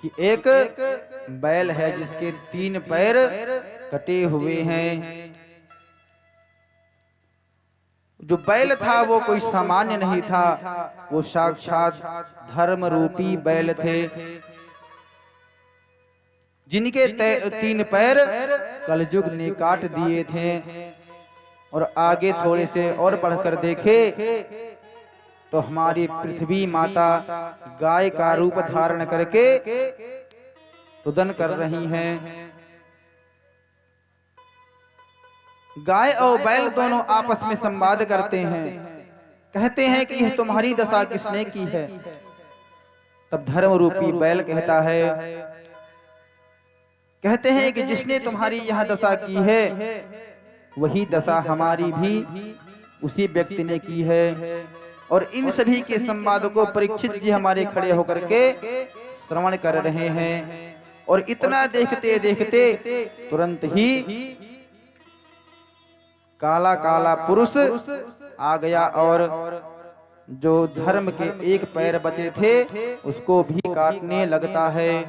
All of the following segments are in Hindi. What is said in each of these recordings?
कि एक बैल है जिसके 3 पैर कटे हुए हैं। जो बैल था वो कोई सामान्य नहीं था, वो साक्षात धर्म रूपी बैल थे, जिनके 3 पैर कलयुग ने काट दिए थे। और आगे थोड़े से और पढ़कर देखे तो हमारी पृथ्वी माता गाय का रूप धारण करके तुदन कर रही हैं। गाय और बैल दोनों आपस में संवाद करते हैं, कहते हैं कि यह तुम्हारी दशा किसने की है। तब धर्म रूपी बैल कहता है, कहते हैं कि जिसने तुम्हारी यह दशा की है वही दशा हमारी भी उसी व्यक्ति ने की है। और इन सभी के संवाद को परीक्षित जी हमारे खड़े होकर के श्रवण कर रहे हैं। और इतना देखते देखते तुरंत ही काला काला पुरुष आ गया और जो धर्म के 1 पैर बचे थे उसको भी काटने लगता है।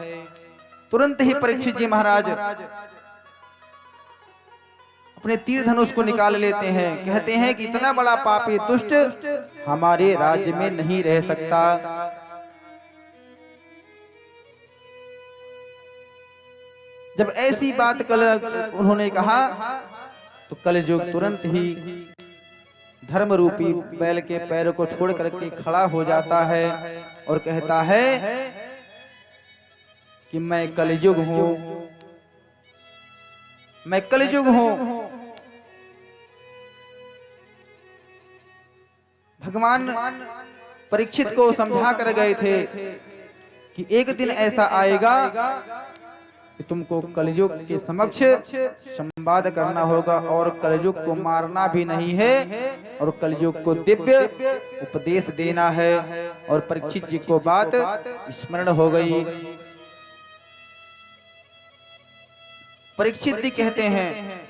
तुरंत ही परीक्षित जी महाराज अपने तीर धनुष को निकाल लेते हैं, कहते हैं कि इतना बड़ा पापी दुष्ट हमारे राज्य में नहीं रह सकता। जब ऐसी बात कल उन्होंने कहा तो कलयुग तुरंत ही धर्म रूपी बैल के पैरों को छोड़ करके खड़ा हो जाता है और कहता है कि मैं कलयुग हूं, मैं कलयुग हूं। भगवान परीक्षित को समझा कर गए थे कि एक दिन ऐसा आएगा कि तुमको कलयुग के समक्ष संवाद करना होगा और कलयुग को मारना भी नहीं है और कलयुग को दिव्य उपदेश देना है। और परीक्षित जी को बात स्मरण हो गई। परीक्षित जी कहते हैं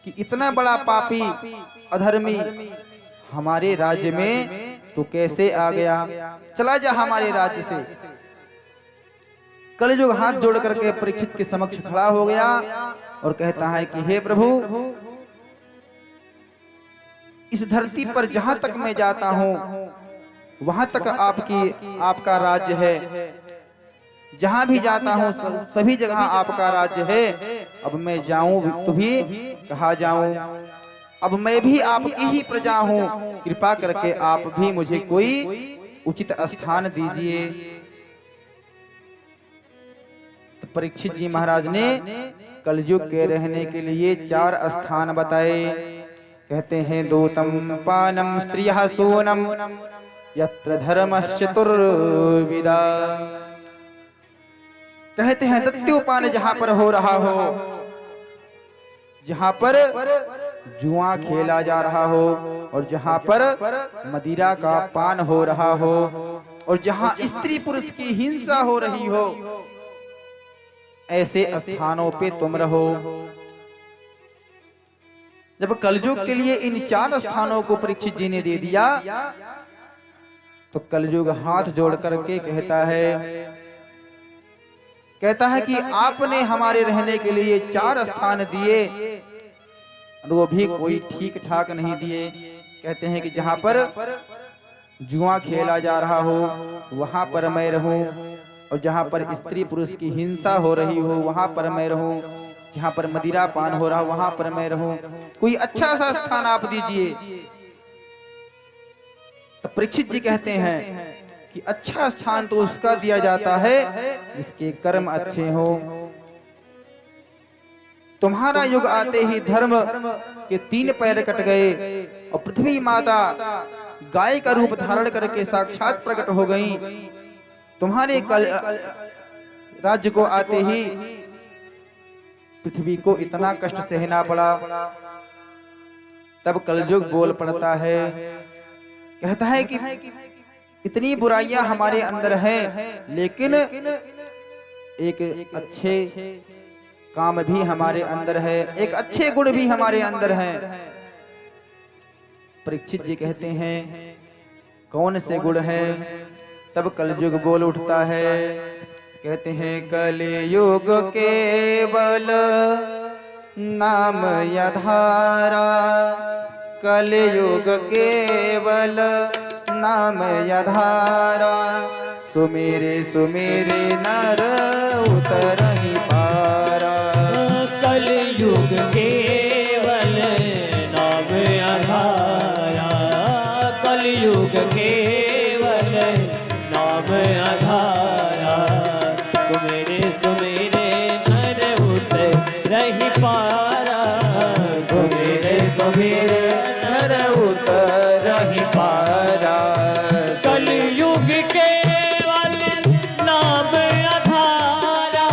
कि इतना बड़ा पापी अधर्मी हमारे राज्य में तो कैसे आ गया, चला जा हमारे राज्य से। कलयुग हाथ जोड़ करके परीक्षित के समक्ष खड़ा हो गया और कहता है कि हे प्रभु, इस धरती पर जहां तक मैं जाता हूं वहां तक आपका राज्य है। जहां भी जाता हूं सभी जगह आपका राज्य है। अब मैं जाऊं तो भी कहा जाऊं, अब मैं भी आपकी ही प्रजा हूं, कृपा करके आप भी मुझे कोई उचित स्थान दीजिए। तो परीक्षित जी महाराज ने कलयुग के रहने के लिए 4 स्थान बताए। कहते हैं दूतम पानम स्त्रियः सोनम यत्र धर्मश्चतुर्विधा। कहते हैं दत्योपान जहां पर हो रहा हो, जहां पर जुआ खेला जा रहा हो और जहां पर मदिरा का पान हो रहा हो और जहां स्त्री पुरुष की हिंसा हो रही हो, ऐसे स्थानों पे तुम रहो। जब कलयुग के लिए इन 4 स्थानों को परीक्षित जी ने दे दिया तो कलयुग हाथ जोड़ करके कहता है कि आपने हमारे रहने के लिए 4 स्थान दिए और वो भी कोई ठीक ठाक नहीं दिए। कहते हैं कि जहां पर जुआ खेला जा रहा हो वहां पर मैं रहूं और जहां पर स्त्री पुरुष की हिंसा हो रही हो वहां पर मैं रहूं, जहां पर मदिरा पान हो रहा हो वहां पर मैं रहूं। कोई अच्छा सा स्थान आप दीजिए। तो परीक्षित जी कहते हैं कि अच्छा स्थान तो उसका दिया जाता है जिसके कर्म अच्छे हो। तुम्हारा युग आते ही धर्म के 3 पैर कट गए और पृथ्वी माता गाय का रूप धारण करके साक्षात प्रकट हो गई। तुम्हारे राज्य को आते ही पृथ्वी को इतना कष्ट सहना पड़ा। तब कलयुग बोल पड़ता है, कहता है कि इतनी बुराइयां हमारे अंदर हैं लेकिन एक अच्छे काम भी हमारे अंदर है, एक अच्छे गुण भी हमारे अंदर हैं। परीक्षित जी कहते हैं कौन से गुण हैं? तब कलयुग बोल उठता है, कहते हैं कलयुग केवल नाम यधारा, कलयुग केवल नाम यधारा, सुमेरे सुमेरे नर उतरहि पारा। कलयुग केवल नाम आधारा, कलयुग केवल नाम आधारा, सुमेरे सुमेरे नर उतरहि पारा, सुमेरे सुमेरे नर उतरहि पारा। कलयुग केवल नाम आधारा,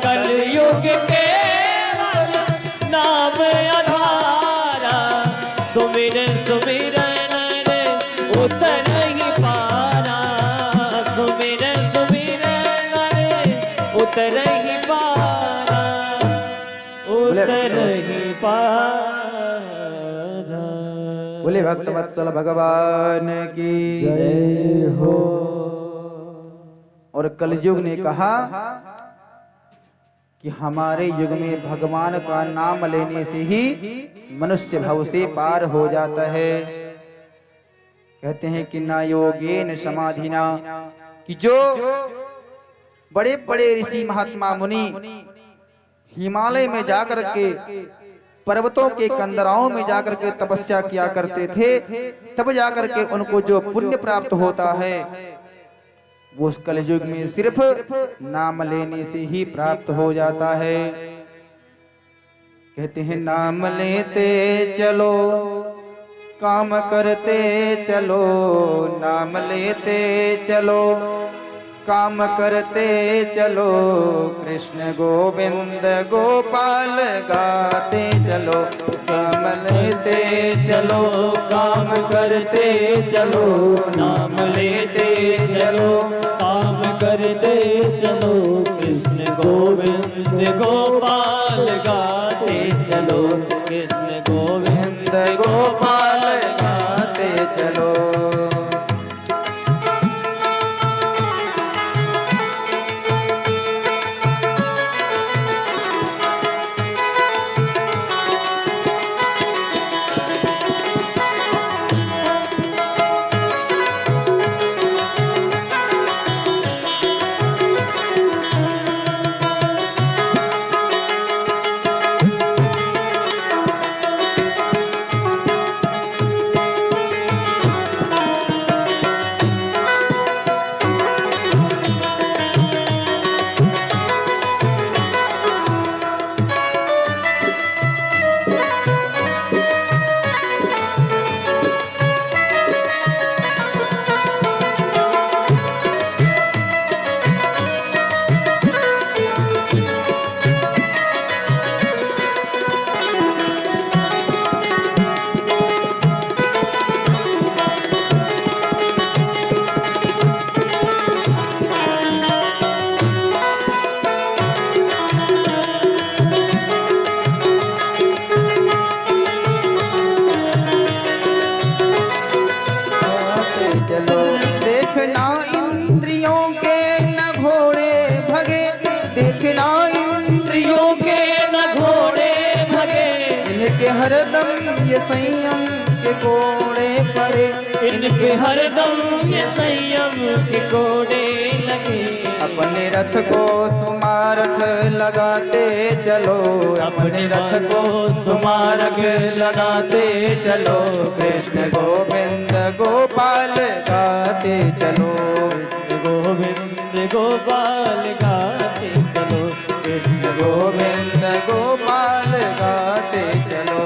कलयुग केवल नाम आधारा, सुमिर सुमिर नर उतरहि पारा, सुमिर सुमिर नर उतरहि पारा, उतरहि पारा। बोले भक्त वत्सल भगवान की जय हो। और कलयुग ने कहा कि हमारे युग में भगवान का नाम लेने से ही मनुष्य भव से पार हो जाता है। कहते हैं कि ना योगेन समाधिना, कि जो बड़े बड़े ऋषि महात्मा मुनि हिमालय में जाकर के पर्वतों के कंदराओं में जाकर के तपस्या किया करते थे, तब जाकर के उनको जो पुण्य प्राप्त होता है वो उस कलयुग में सिर्फ नाम लेने से ही प्राप्त हो जाता है। कहते हैं नाम लेते चलो काम करते चलो, नाम लेते चलो काम करते चलो, कृष्ण गोविंद गोपाल गाते चलो, नाम लेते चलो काम करते चलो, नाम लेते चलो काम करते चलो, कृष्ण गोविंद गोपाल गाते चलो, कृष्ण गोविंद गोपाल गाते चलो। हरदम ये संयम के कोड़े पड़े, इनके हरदम ये संयम के कोड़े लगे। अपने रथ को सुमारथ लगाते चलो, अपने रथ को सुमारथ लगाते चलो, कृष्ण गोविंद गोपाल गाते चलो, कृष्ण गोविंद गोपाल गाते चलो, कृष्ण गोविंद गोपाल गाते चलो।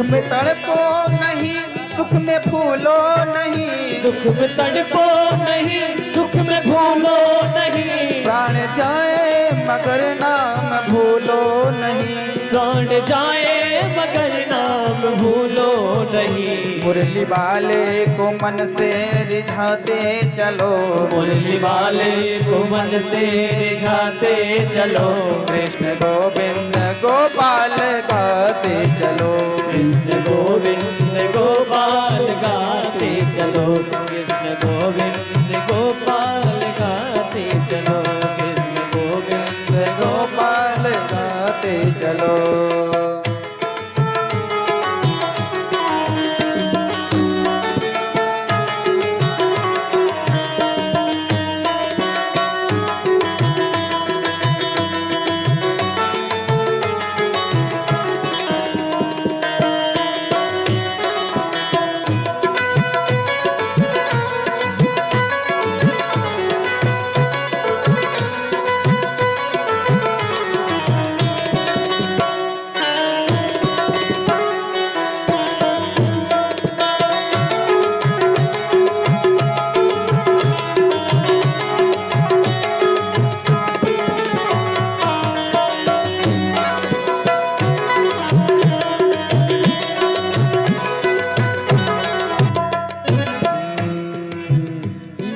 में तड़पो नहीं, सुख में भूलो नहीं, दुख में तड़पो नहीं, सुख में भूलो नहीं, प्राण जाए मगर नाम भूलो नहीं, प्राण जाए मगर नाम भूलो नहीं। मुरली वाले को मन से रिझाते चलो, मुरली वाले को मन से रिझाते चलो, कृष्ण गोविंद गोपाल गाते चलो, कृष्ण गोविंद गोपाल गाते चलो, कृष्ण गोविंद गोपाल गाते चलो, कृष्ण गोविंद गोपाल गाते चलो।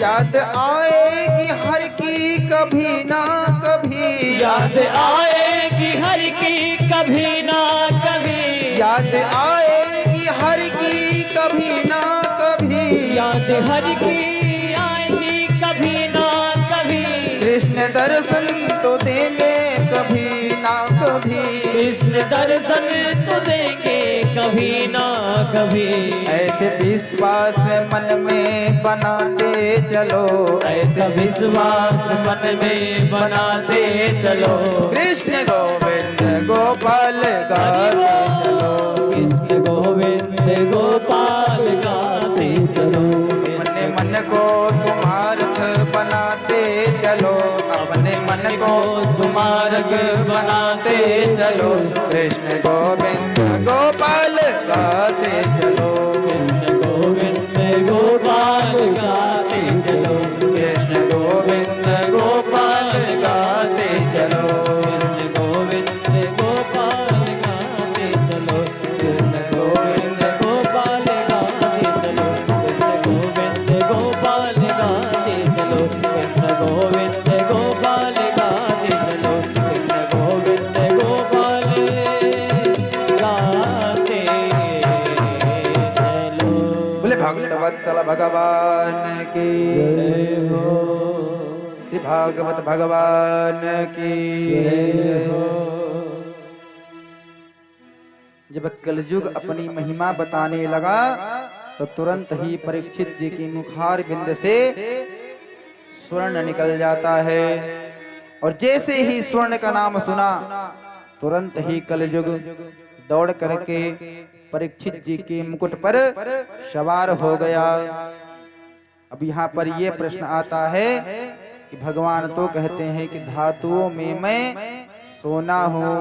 याद आएगी हर की कभी ना कभी, याद आएगी हर की कभी ना कभी, याद आएगी हर की कभी ना कभी, याद हर की आएगी कभी ना कभी, कृष्ण दर्शन तो देंगे कभी ना कभी, कृष्ण दर्शन तो देंगे कभी ना कभी, ऐसे विश्वास मन में बनाते चलो, ऐसा विश्वास मन में बनाते चलो, कृष्ण गोविंद गोपाल गाते चलो, कृष्ण गोविंद गोपाल गाते चलो, अपने मन को सुमार्थ बनाते चलो, अपने मन को सुमार्थ बनाते चलो, कृष्ण गोविंद गोपाल गाते चलो, कृष्ण गोविंद गोपाल गाते चलो, कृष्ण गोविंद गोपाल गाते चलो, कृष्ण गोविंद गोपाल गाते चलो, कृष्ण गोविंद गोपाल गाते चलो, कृष्ण गोविंद गोपाल गाते चलो, कृष्ण गोविंद गोपाल गाते चलो, कृष्ण गोविंद गोपाल गाते चलो। बोले भागवत वत्सल भगवान की, श्री भागवत भगवान की। जब कलयुग अपनी महिमा बताने लगा तो तुरंत ही परीक्षित जी की मुखार बिंद से स्वर्ण निकल जाता है, और जैसे ही स्वर्ण का नाम सुना तुरंत ही कलयुग दौड़ करके परीक्षित जी के मुकुट पर सवार हो गया। अब यहाँ पर यह प्रश्न आता है कि भगवान तो कहते हैं कि धातुओं में मैं सोना हूँ,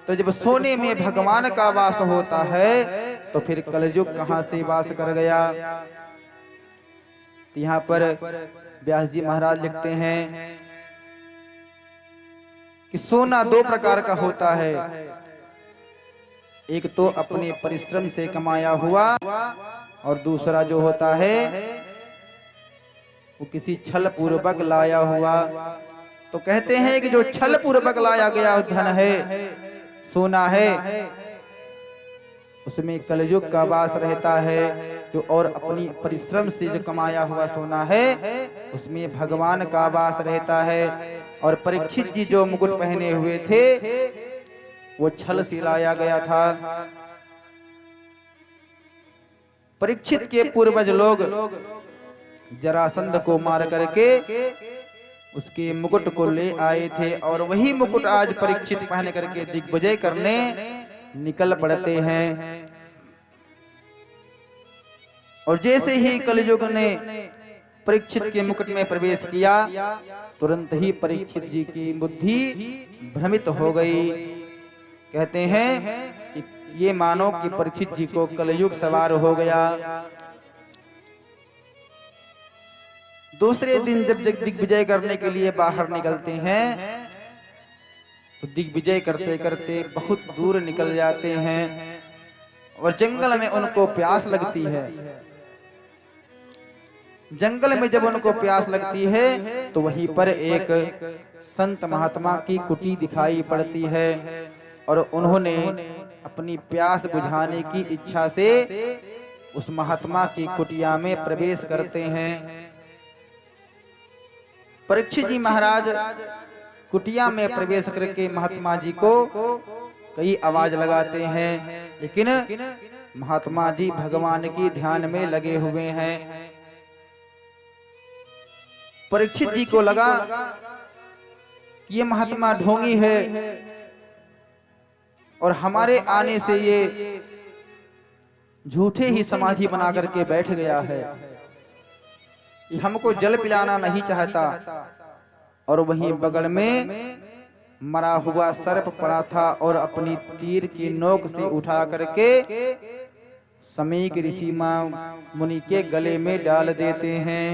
तो जब सोने में भगवान का वास होता है तो फिर कलयुग कहाँ से वास कर गया। तो यहाँ पर व्यास जी महाराज लिखते हैं कि सोना दो प्रकार का होता है, एक तो अपने परिश्रम से कमाया हुआ और दूसरा जो होता है वो किसी छल पूर्वक लाया हुआ। तो कहते हैं कि जो छल पूर्वक लाया गया धन है, सोना है, उसमें कलयुग का वास रहता है। जो और अपनी परिश्रम से जो कमाया हुआ सोना है उसमें भगवान का वास रहता है। और परीक्षित जी जो मुकुट पहने हुए थे वो छल से लाया गया था। परीक्षित के पूर्वज लोग जरासंध को मार करके उसके मुकुट को ले आए थे और वही मुकुट आज परीक्षित पहन करके दिग्विजय करने निकल पड़ते हैं। और जैसे ही कलयुग ने परीक्षित के मुकुट में प्रवेश किया तुरंत ही परीक्षित जी की बुद्धि भ्रमित हो गई। कहते हैं कि ये मानो कि परीक्षित जी को कलयुग सवार हो गया। दूसरे दिन जब दिग्विजय करने के लिए बाहर निकलते हैं तो दिग्विजय करते करते बहुत दूर निकल जाते हैं और जंगल में उनको प्यास लगती है। जंगल में जब उनको प्यास लगती है तो वहीं पर एक संत महात्मा की कुटी दिखाई पड़ती है और उन्होंने अपनी प्यास बुझाने की इच्छा से उस महात्मा की कुटिया में प्रवेश करते हैं। परीक्षित जी महाराज कुटिया में प्रवेश करके महात्मा जी को कई आवाज लगाते हैं, लेकिन महात्मा जी भगवान की ध्यान में लगे हुए हैं। परीक्षित जी को लगा कि ये महात्मा ढोंगी है और हमारे आने से ये झूठे ही समाधि बना करके बैठ गया है, ये हमको जल पिलाना नहीं चाहता। और वहीं बगल में मरा हुआ सर्प पड़ा था और अपनी तीर की नोक से उठा करके समीक ऋषि मुनि के गले में डाल देते हैं।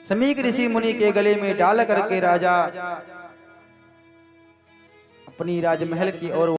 समीक ऋषि मुनि के गले में डाल करके राजा अपनी राजमहल की ओर